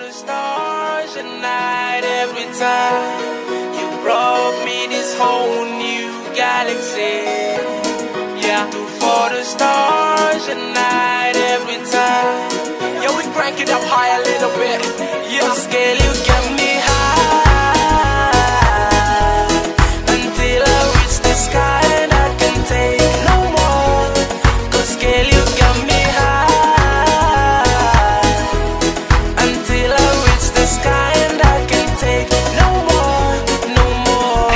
the stars at night every time you brought me this whole new galaxy. Yeah, for the stars at night every time. Yeah, we crank it up high a little bit. Yeah, scale you get me high until I reach the sky and I can take no more. 'Cause scale you got me high until I reach the sky and I can take no more, no more.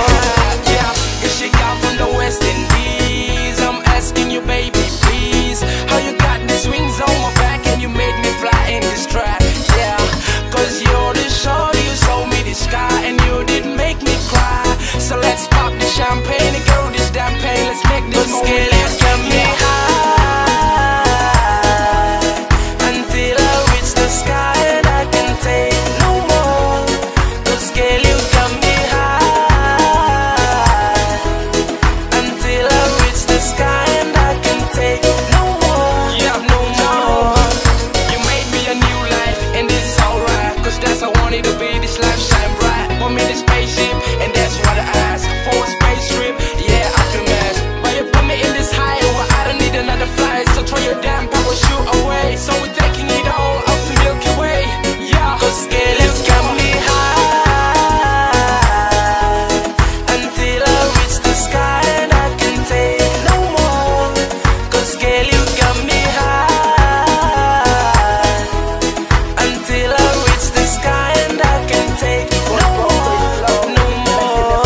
Yeah, if she got from the West Indies, I'm asking you, baby, please, how you got these wings on my back and you made me fly in this trap? Yeah, 'cause you're the shorty, you sold me the sky and you didn't make me cry. So let's pop the champagne and go this damn pain. Let's make this scale you get me high until I reach the sky and I can take no more. 'Cause scale you got me high until I reach the sky and I can take no more. Yeah, no more. You made me a new life and it's alright, 'cause that's how I want it to be. This life shine bright. Want me the spaceship and that's what I ask for, a space trip. Yeah, I can match, but you put me in this high where I don't need another flight. So throw your damn parachute away. So we're taking it all up to Milky Way. Yeah, 'cause scale you got me high until I reach the sky and I can take no more. 'Cause scale you got me high until I reach the sky and I can take no more, no more.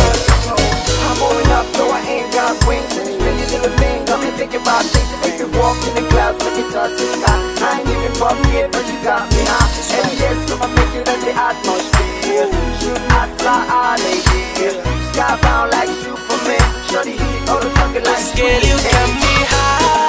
I'm moving up, so I ain't got wings. And this pretty little thing got me thinking about things that make me walk in the clouds, make it touch the sky. I ain't even puffy yet, but you got me high. And yes, I'ma make it in the atmosphere. Should not fly out of here. Skybound like Superman. Shorty heat, all the talking like Scale you got me high